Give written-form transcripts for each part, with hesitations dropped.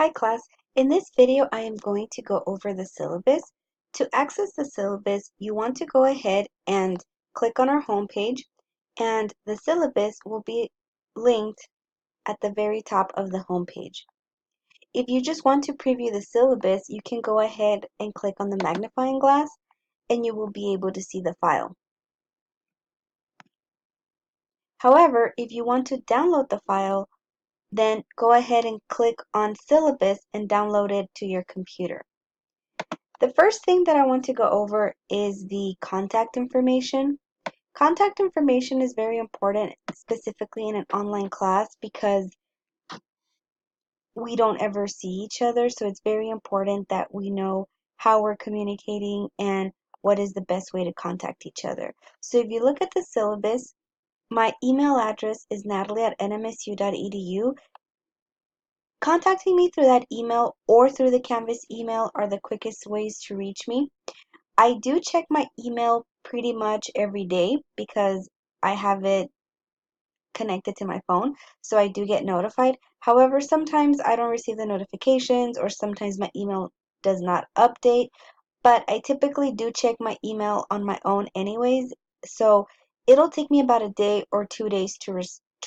Hi class, in this video I am going to go over the syllabus. To access the syllabus, you want to go ahead and click on our home page, and the syllabus will be linked at the very top of the home page. If you just want to preview the syllabus, you can go ahead and click on the magnifying glass and you will be able to see the file. However, if you want to download the file, then go ahead and click on syllabus and download it to your computer. The first thing that I want to go over is the contact information. Contact information is very important, specifically in an online class, because we don't ever see each other, so it's very important that we know how we're communicating and what is the best way to contact each other. So if you look at the syllabus, my email address is natalie@nmsu.edu. Contacting me through that email or through the Canvas email are the quickest ways to reach me. I do check my email pretty much every day because I have it connected to my phone, so I do get notified. However, sometimes I don't receive the notifications or sometimes my email does not update, but I typically do check my email on my own anyways, so it'll take me about a day or 2 days to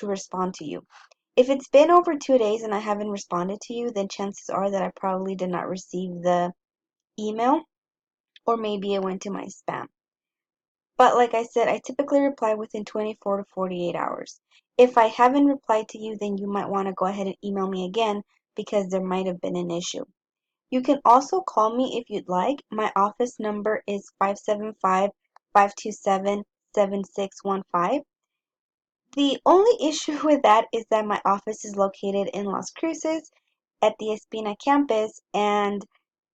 respond to you. If it's been over 2 days and I haven't responded to you, then chances are that I probably did not receive the email, or maybe it went to my spam. But like I said, I typically reply within 24 to 48 hours. If I haven't replied to you, then you might want to go ahead and email me again because there might have been an issue. You can also call me if you'd like. My office number is 575-527-7615. The only issue with that is that my office is located in Las Cruces at the Espina campus, and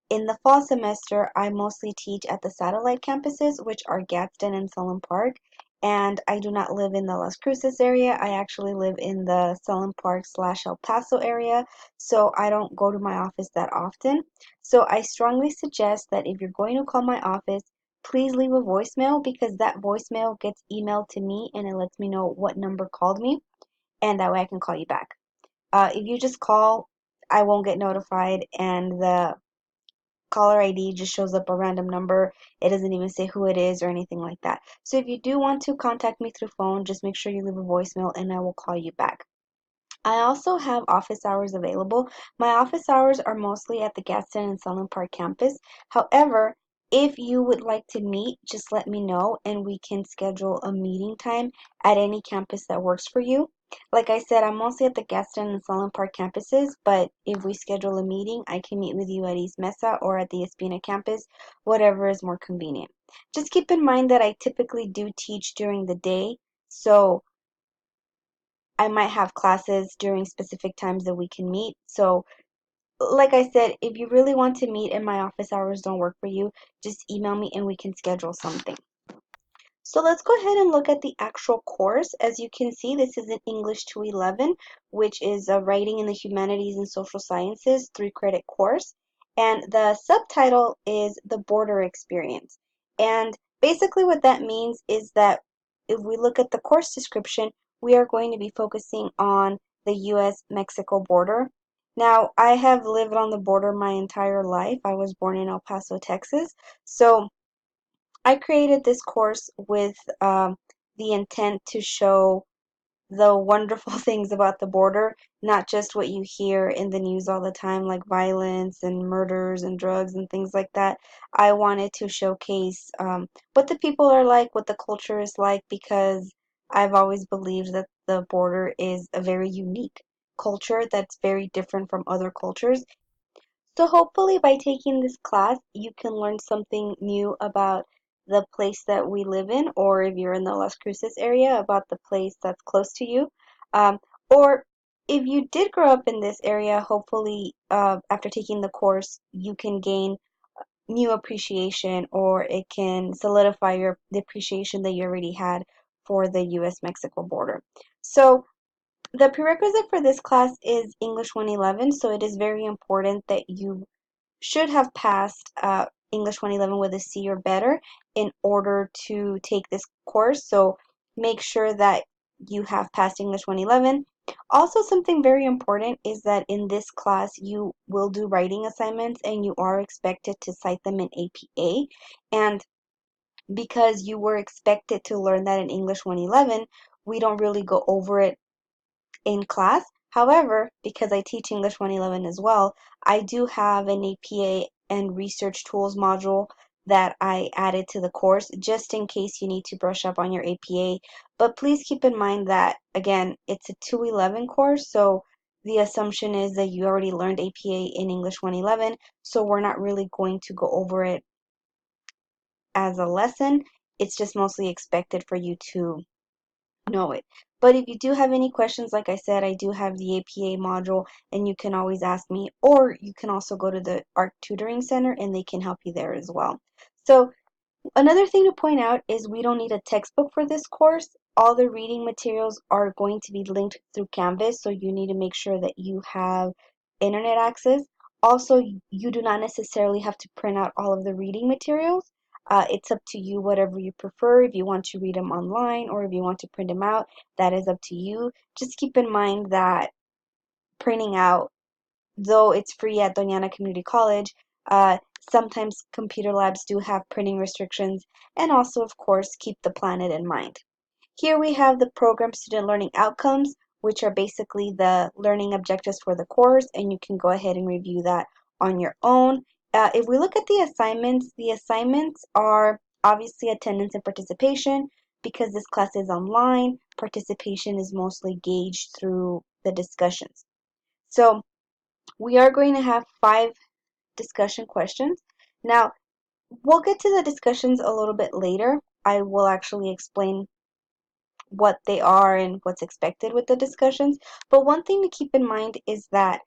in the fall semester, I mostly teach at the satellite campuses, which are Gadsden and Solon Park, and I do not live in the Las Cruces area. I actually live in the Solon Park / El Paso area, so I don't go to my office that often. So I strongly suggest that if you're going to call my office, please leave a voicemail because that voicemail gets emailed to me and it lets me know what number called me, and that way I can call you back. If you just call, I won't get notified, and the caller ID just shows up a random number. It doesn't even say who it is or anything like that. So if you do want to contact me through phone, just make sure you leave a voicemail and I will call you back. I also have office hours available. My office hours are mostly at the Gadsden and Solon Park campus. However, if you would like to meet, just let me know and we can schedule a meeting time at any campus that works for you. Like I said, I'm mostly at the Gadsden and Solon Park campuses, but if we schedule a meeting, I can meet with you at East Mesa or at the Espina campus, whatever is more convenient. Just keep in mind that I typically do teach during the day, so I might have classes during specific times that we can meet. So, like I said, if you really want to meet and my office hours don't work for you, just email me and we can schedule something. So let's go ahead and look at the actual course. As you can see, this is an English 211, which is a Writing in the Humanities and Social Sciences 3-credit course. And the subtitle is The Border Experience. And basically what that means is that if we look at the course description, we are going to be focusing on the U.S.-Mexico border. Now, I have lived on the border my entire life. I was born in El Paso, Texas. So I created this course with the intent to show the wonderful things about the border, not just what you hear in the news all the time, like violence and murders and drugs and things like that. I wanted to showcase what the people are like, what the culture is like, because I've always believed that the border is a very unique culture that's very different from other cultures. So hopefully by taking this class, you can learn something new about the place that we live in, or if you're in the Las Cruces area, about the place that's close to you. Or if you did grow up in this area, hopefully after taking the course, you can gain new appreciation, or it can solidify the appreciation that you already had for the U.S.-Mexico border. So the prerequisite for this class is English 111, so it is very important that you should have passed English 111 with a C or better in order to take this course. So make sure that you have passed English 111. Also, something very important is that in this class you will do writing assignments and you are expected to cite them in APA. And because you were expected to learn that in English 111, we don't really go over it in class. However, because I teach English 111 as well, I do have an APA and research tools module that I added to the course just in case you need to brush up on your APA. But please keep in mind that, again, it's a 211 course, so the assumption is that you already learned APA in English 111, so we're not really going to go over it as a lesson. It's just mostly expected for you to know it. But if you do have any questions, like I said, I do have the APA module and you can always ask me, or you can also go to the ARC Tutoring Center and they can help you there as well. So another thing to point out is we don't need a textbook for this course. All the reading materials are going to be linked through Canvas, so you need to make sure that you have internet access. Also, you do not necessarily have to print out all of the reading materials. It's up to you, whatever you prefer. If you want to read them online or if you want to print them out, that is up to you. Just keep in mind that printing out, though it's free at Doñana Community College, sometimes computer labs do have printing restrictions, and also, of course, keep the planet in mind. Here we have the program student learning outcomes, which are basically the learning objectives for the course, and you can go ahead and review that on your own. If we look at the assignments are obviously attendance and participation. Because this class is online, participation is mostly gauged through the discussions. So we are going to have 5 discussion questions. Now, we'll get to the discussions a little bit later. I will actually explain what they are and what's expected with the discussions. But one thing to keep in mind is that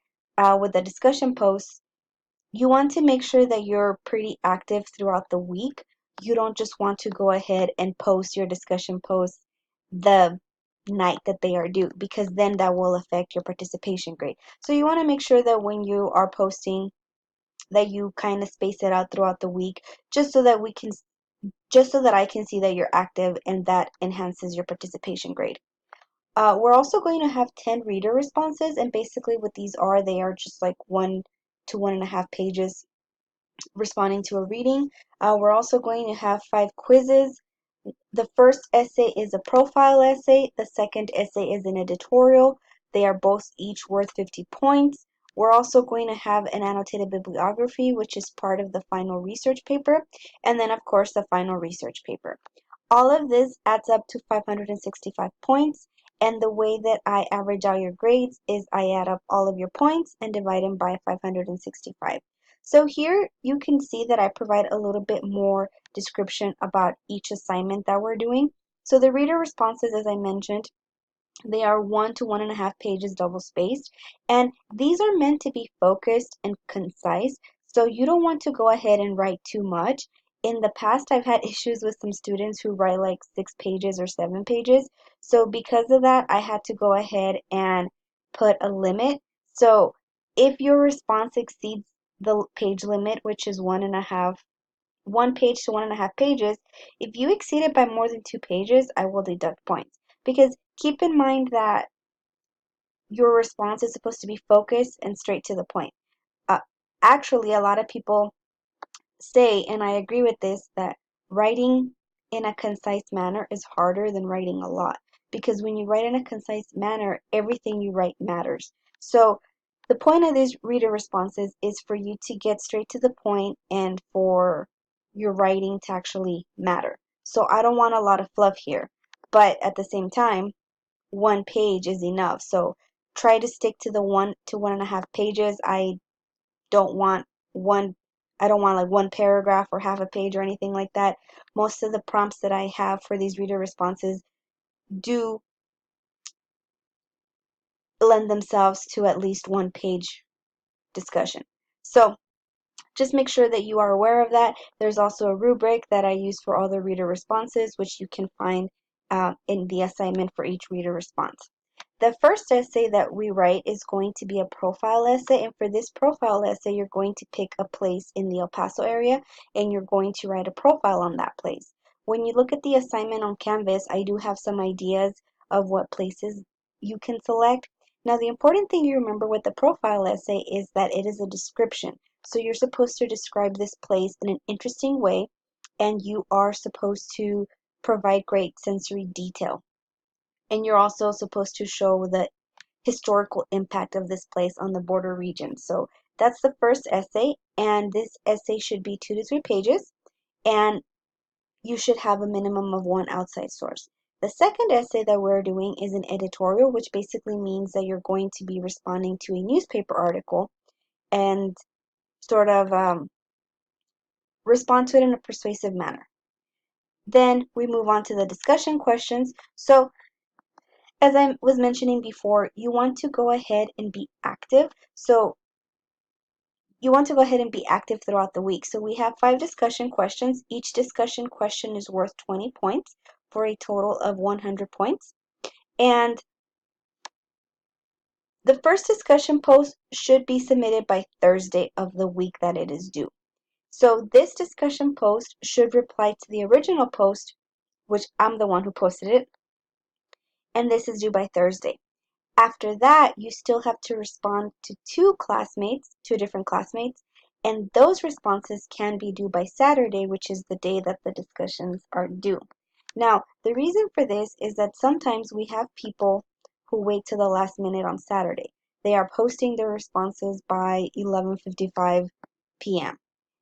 with the discussion posts, you want to make sure that you're pretty active throughout the week. You don't just want to go ahead and post your discussion posts the night that they are due, because then that will affect your participation grade. So you want to make sure that when you are posting that you kind of space it out throughout the week, just so that we can just so that I can see that you're active and that enhances your participation grade. We're also going to have 10 reader responses, and basically what these are, they are just like 1 to 1.5 pages responding to a reading. We're also going to have 5 quizzes. The first essay is a profile essay. The second essay is an editorial. They are both each worth 50 points. We're also going to have an annotated bibliography, which is part of the final research paper, and then, of course, the final research paper. All of this adds up to 565 points, and the way that I average out your grades is I add up all of your points and divide them by 565. So here you can see that I provide a little bit more description about each assignment that we're doing. So the reader responses, as I mentioned, they are 1 to 1.5 pages double spaced, and these are meant to be focused and concise. So you don't want to go ahead and write too much. In the past, I've had issues with some students who write like 6 pages or 7 pages. So because of that, I had to go ahead and put a limit. So if your response exceeds the page limit, which is 1 page to 1.5 pages, if you exceed it by more than 2 pages, I will deduct points. Because keep in mind that your response is supposed to be focused and straight to the point. Uh, Actually, a lot of people say, and I agree with this, that writing in a concise manner is harder than writing a lot. Because when you write in a concise manner, everything you write matters. So the point of these reader responses is for you to get straight to the point and for your writing to actually matter. So I don't want a lot of fluff here. But at the same time, 1 page is enough. So try to stick to the 1 to 1.5 pages. Don't want one I don't want like 1 paragraph or half a page or anything like that. Most of the prompts that I have for these reader responses do lend themselves to at least 1 page discussion. So just make sure that you are aware of that. There's also a rubric that I use for all the reader responses, which you can find in the assignment for each reader response. The first essay that we write is going to be a profile essay, and for this profile essay, you're going to pick a place in the El Paso area, and you're going to write a profile on that place. When you look at the assignment on Canvas, I do have some ideas of what places you can select. Now, the important thing you remember with the profile essay is that it is a description. So you're supposed to describe this place in an interesting way, and you are supposed to provide great sensory detail. And you're also supposed to show the historical impact of this place on the border region. So that's the first essay, and this essay should be 2 to 3 pages, and you should have a minimum of 1 outside source. The second essay that we're doing is an editorial, which basically means that you're going to be responding to a newspaper article and sort of respond to it in a persuasive manner. Then we move on to the discussion questions. So as I was mentioning before, you want to go ahead and be active. So you want to go ahead and be active throughout the week. So we have 5 discussion questions. Each discussion question is worth 20 points for a total of 100 points. And the first discussion post should be submitted by Thursday of the week that it is due. So this discussion post should reply to the original post, which I'm the one who posted it, and this is due by Thursday. After that, you still have to respond to 2 different classmates, and those responses can be due by Saturday, which is the day that the discussions are due. Now, the reason for this is that sometimes we have people who wait to the last minute on Saturday. They are posting their responses by 11:55 p.m.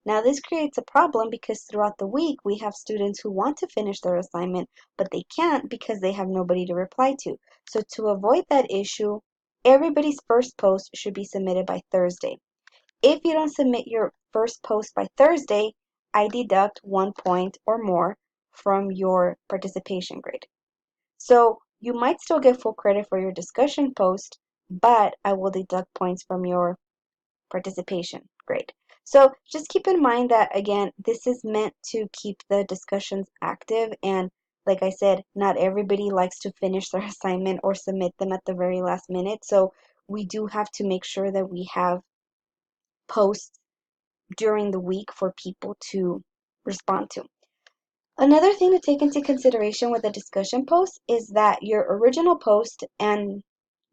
Now, this creates a problem because throughout the week we have students who want to finish their assignment, but they can't because they have nobody to reply to. So to avoid that issue, everybody's first post should be submitted by Thursday. If you don't submit your first post by Thursday, I deduct 1 point or more from your participation grade. So you might still get full credit for your discussion post, but I will deduct points from your participation grade. So just keep in mind that, again, this is meant to keep the discussions active, and like I said, not everybody likes to finish their assignment or submit them at the very last minute. So we do have to make sure that we have posts during the week for people to respond to. Another thing to take into consideration with a discussion post is that your original post and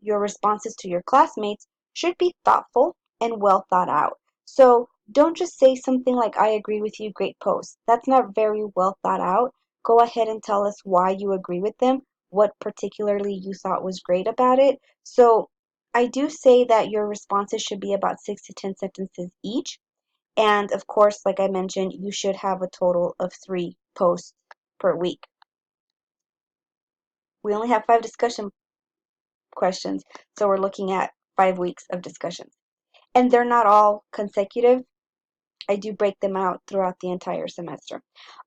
your responses to your classmates should be thoughtful and well thought out. So don't just say something like, I agree with you, great post. That's not very well thought out. Go ahead and tell us why you agree with them, what particularly you thought was great about it. So I do say that your responses should be about 6 to 10 sentences each. And of course, like I mentioned, you should have a total of 3 posts per week. We only have 5 discussion questions, so we're looking at 5 weeks of discussions. And they're not all consecutive. I do break them out throughout the entire semester.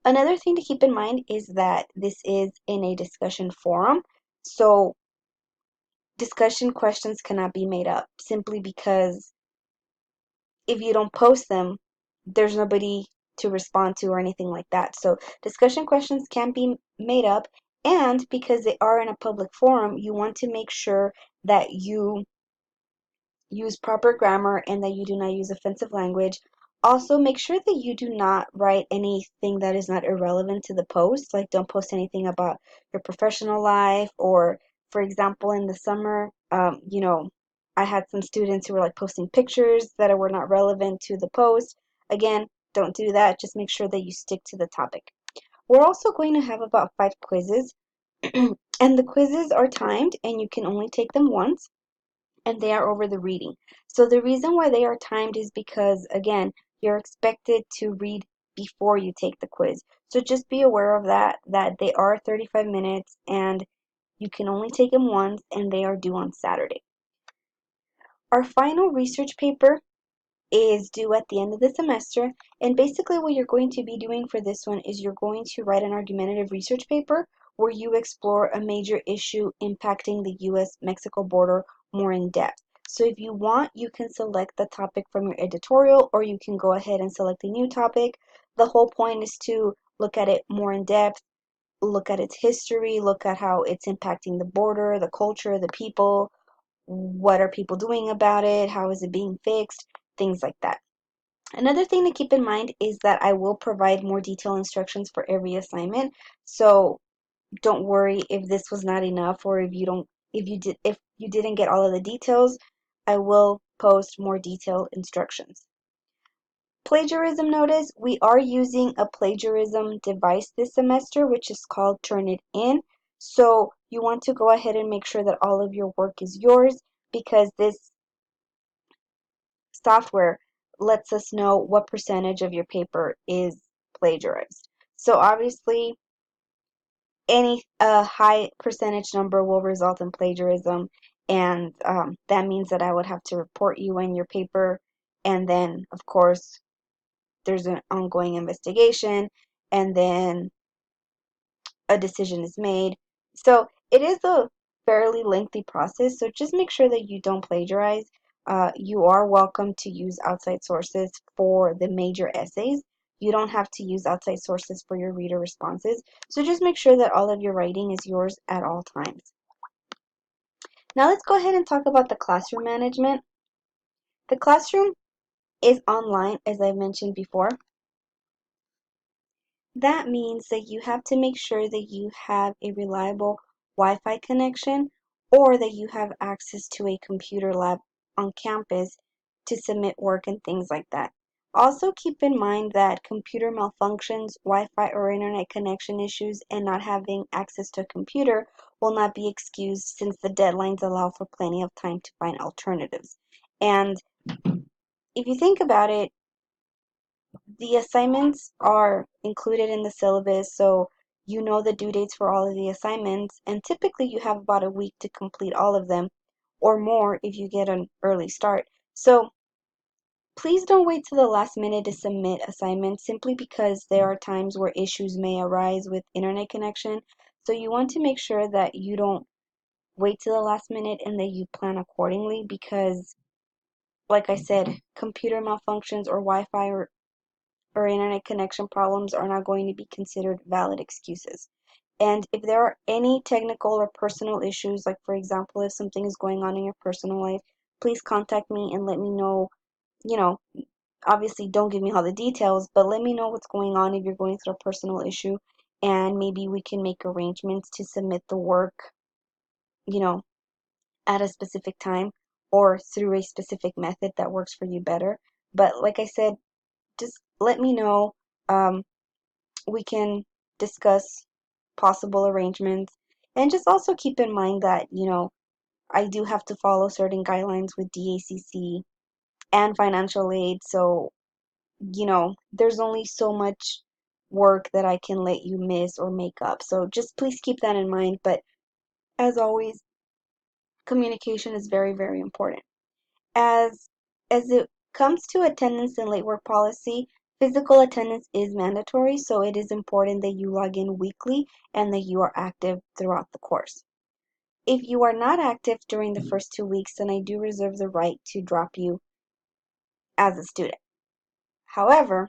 Another thing to keep in mind is that this is in a discussion forum, so discussion questions cannot be made up simply because if you don't post them, there's nobody to respond to or anything like that. So discussion questions can be made up, and because they are in a public forum, you want to make sure that you use proper grammar and that you do not use offensive language. Also, make sure that you do not write anything that is not irrelevant to the post. Like, don't post anything about your professional life, or, for example, in the summer, I had some students who were like posting pictures that were not relevant to the post. Again, don't do that. Just make sure that you stick to the topic. We're also going to have about 5 quizzes, and the quizzes are timed, and you can only take them once, and they are over the reading. So the reason why they are timed is because, again, you're expected to read before you take the quiz. So just be aware of that they are 35 minutes and you can only take them once, and they are due on Saturday. Our final research paper is due at the end of the semester, and basically what you're going to be doing for this one is you're going to write an argumentative research paper where you explore a major issue impacting the US-Mexico border more in depth. So if you want, you can select the topic from your editorial, or you can go ahead and select a new topic. The whole point is to look at it more in depth, look at its history, look at how it's impacting the border, the culture, the people, what are people doing about it, how is it being fixed, things like that. Another thing to keep in mind is that I will provide more detailed instructions for every assignment, so don't worry if this was not enough or if you don't if you didn't get all of the details, I will post more detailed instructions. Plagiarism notice, we are using a plagiarism device this semester, which is called Turnitin. So you want to go ahead and make sure that all of your work is yours, because this software lets us know what percentage of your paper is plagiarized. So obviously, any high percentage number will result in plagiarism, and that means that I would have to report you and your paper, and then of course there's an ongoing investigation, and then a decision is made. So it is a fairly lengthy process, so just make sure that you don't plagiarize. You are welcome to use outside sources for the major essays. You don't have to use outside sources for your reader responses. So just make sure that all of your writing is yours at all times. Now let's go ahead and talk about the classroom management. The classroom is online, as I mentioned before. That means that you have to make sure that you have a reliable Wi-Fi connection, or that you have access to a computer lab on campus to submit work and things like that. Also keep in mind that computer malfunctions, Wi-Fi or internet connection issues, and not having access to a computer will not be excused, since the deadlines allow for plenty of time to find alternatives. And if you think about it, the assignments are included in the syllabus, so you know the due dates for all of the assignments, and typically you have about a week to complete all of them, or more if you get an early start. So please don't wait to the last minute to submit assignments, simply because there are times where issues may arise with internet connection. So you want to make sure that you don't wait to the last minute and that you plan accordingly, because like I said, computer malfunctions or Wi-Fi or internet connection problems are not going to be considered valid excuses. And if there are any technical or personal issues, like for example, if something is going on in your personal life, please contact me and let me know, you know, obviously don't give me all the details, but let me know what's going on if you're going through a personal issue, and maybe we can make arrangements to submit the work, you know, at a specific time or through a specific method that works for you better. But like I said, just let me know. We can discuss possible arrangements, and just also keep in mind that, I do have to follow certain guidelines with DACC and financial aid, so there's only so much work that I can let you miss or make up. So just please keep that in mind. But as always, communication is very, very important. As it comes to attendance and late work policy, physical attendance is mandatory, so it is important that you log in weekly and that you are active throughout the course. If you are not active during the first 2 weeks, then I do reserve the right to drop you as a student. However,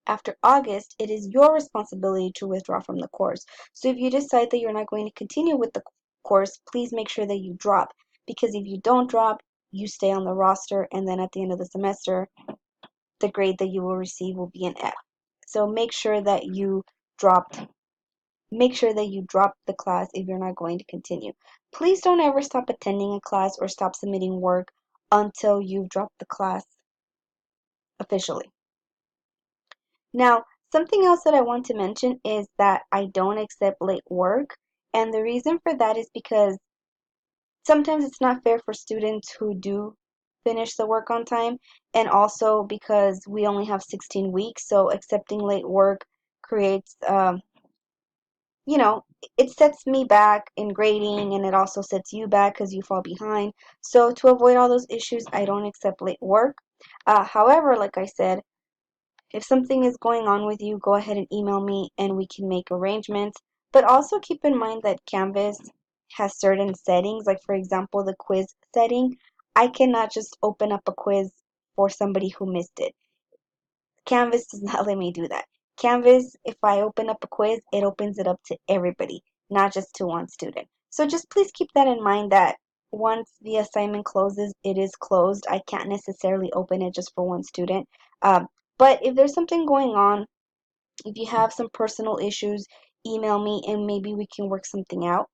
after August, it is your responsibility to withdraw from the course. So if you decide that you're not going to continue with the course, please make sure that you drop. Because if you don't drop, you stay on the roster, and then at the end of the semester, the grade that you will receive will be an F. So dropped make sure that you drop the class if you're not going to continue. Please don't ever stop attending a class or stop submitting work until you've dropped the class officially. Now, something else that I want to mention is that I don't accept late work, and the reason for that is because sometimes it's not fair for students who do finish the work on time, and also because we only have 16 weeks, so accepting late work creates, you know, it sets me back in grading, and it also sets you back because you fall behind. So to avoid all those issues, I don't accept late work. However, like I said, if something is going on with you, go ahead and email me and we can make arrangements. But also keep in mind that Canvas has certain settings, like for example, the quiz setting. I cannot just open up a quiz for somebody who missed it. Canvas does not let me do that. Canvas, if I open up a quiz, it opens it up to everybody, not just to one student. So just please keep that in mind, that once the assignment closes, it is closed. I can't necessarily open it just for one student. But if there's something going on, if you have some personal issues, email me and maybe we can work something out.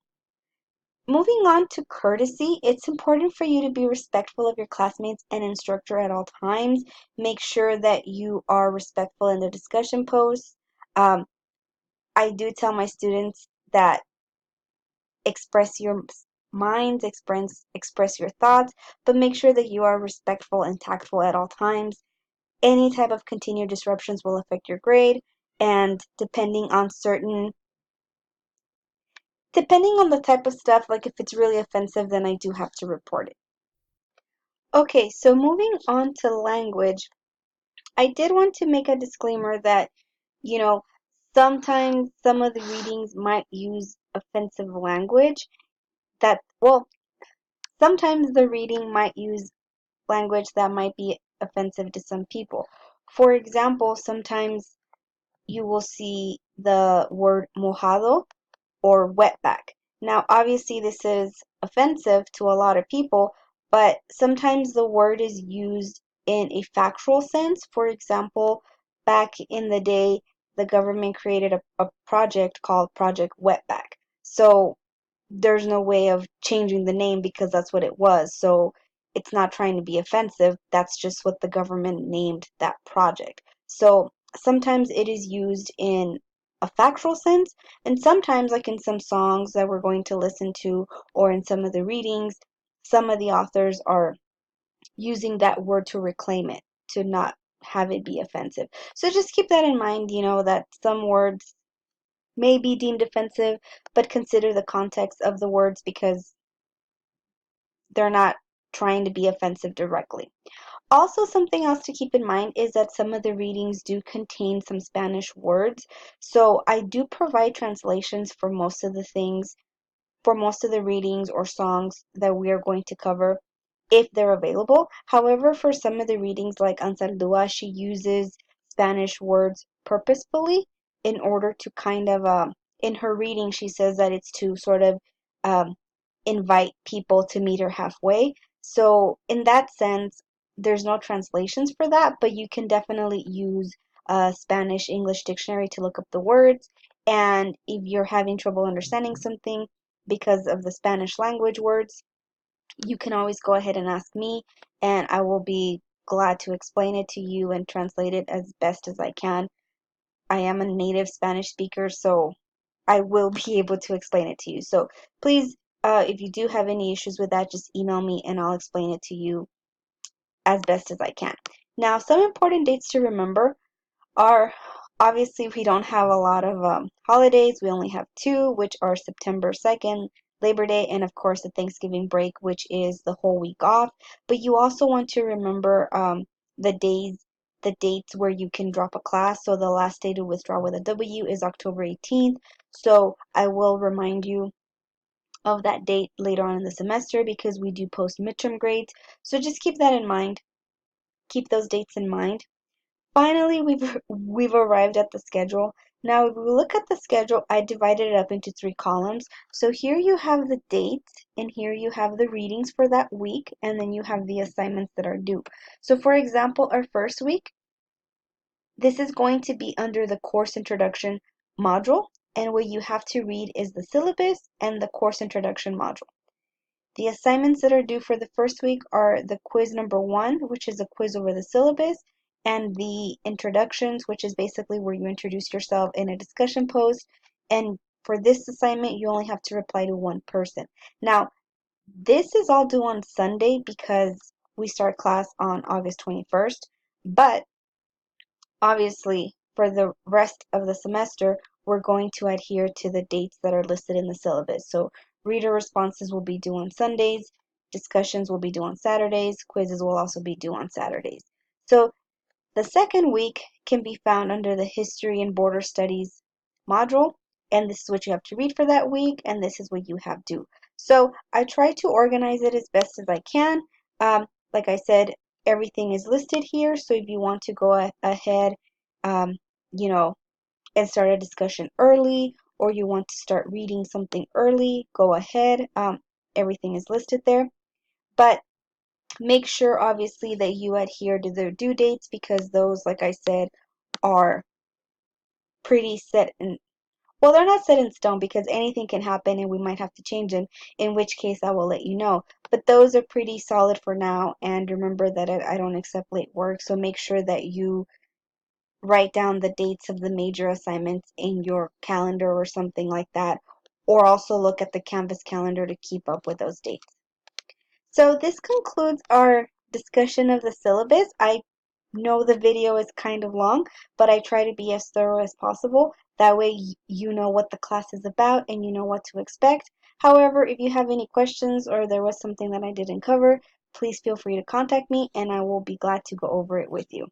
Moving on to courtesy, it's important for you to be respectful of your classmates and instructor at all times. Make sure that you are respectful in the discussion posts. Um, I do tell my students that express your minds, express your thoughts, but make sure that you are respectful and tactful at all times. Any type of continued disruptions will affect your grade, and depending on the type of stuff, like if it's really offensive, then I do have to report it. Okay, so moving on to language, I did want to make a disclaimer that, you know, sometimes some of the readings might use offensive language well, sometimes the reading might use language that might be offensive to some people. For example, sometimes you will see the word mojado or wetback. Now, obviously, this is offensive to a lot of people, but sometimes the word is used in a factual sense. For example, back in the day, the government created a project called Project Wetback. So there's no way of changing the name because that's what it was. So it's not trying to be offensive. That's just what the government named that project. So sometimes it is used in a factual sense, and sometimes, like in some songs that we're going to listen to, or in some of the readings, some of the authors are using that word to reclaim it, to not have it be offensive. So just keep that in mind, that some words may be deemed offensive, but consider the context of the words because they're not trying to be offensive directly. Also, something else to keep in mind is that some of the readings do contain some Spanish words, so I do provide translations for most of the things, for most of the readings or songs that we are going to cover if they're available. However, for some of the readings like Ansaldúa, she uses Spanish words purposefully in order to kind of, in her reading, she says that it's to sort of um, invite people to meet her halfway. So, in that sense, there's no translations for that, but you can definitely use a Spanish English dictionary to look up the words. And if you're having trouble understanding something because of the Spanish language words, you can always go ahead and ask me, and I will be glad to explain it to you and translate it as best as I can. I am a native Spanish speaker, so I will be able to explain it to you. So please, if you do have any issues with that, just email me and I'll explain it to you as best as I can. Now, some important dates to remember are, obviously, we don't have a lot of holidays. We only have two, which are September 2nd, Labor Day, and of course the Thanksgiving break, which is the whole week off. But you also want to remember the the dates where you can drop a class. So the last day to withdraw with a W is October 18th. So I will remind you of that date later on in the semester because we do post midterm grades. So just keep that in mind. Keep those dates in mind. Finally, we've arrived at the schedule. Now, if we look at the schedule, I divided it up into three columns. So here you have the dates, and here you have the readings for that week, and then you have the assignments that are due. So for example, our first week, this is going to be under the course introduction module, and what you have to read is the syllabus and the course introduction module. The assignments that are due for the first week are the quiz number 1, which is a quiz over the syllabus, and the introductions, which is basically where you introduce yourself in a discussion post. And for this assignment, you only have to reply to one person. Now, this is all due on Sunday because we start class on August 21st, but obviously, for the rest of the semester, we're going to adhere to the dates that are listed in the syllabus. So reader responses will be due on Sundays, discussions will be due on Saturdays, quizzes will also be due on Saturdays. So the second week can be found under the History and Border Studies module, and this is what you have to read for that week, and this is what you have due. So I try to organize it as best as I can. Like I said, everything is listed here, so if you want to go ahead, um, you know, and start a discussion early, or you want to start reading something early, go ahead. Everything is listed there. But make sure, obviously, that you adhere to their due dates because those, like I said, are pretty set Well, they're not set in stone because anything can happen and we might have to change them, in which case I will let you know. But those are pretty solid for now, and remember that I don't accept late work, so make sure that you write down the dates of the major assignments in your calendar or something like that, or also look at the Canvas calendar to keep up with those dates. So this concludes our discussion of the syllabus. I know the video is kind of long, but I try to be as thorough as possible. That way you know what the class is about and you know what to expect. However, if you have any questions or there was something that I didn't cover, please feel free to contact me and I will be glad to go over it with you.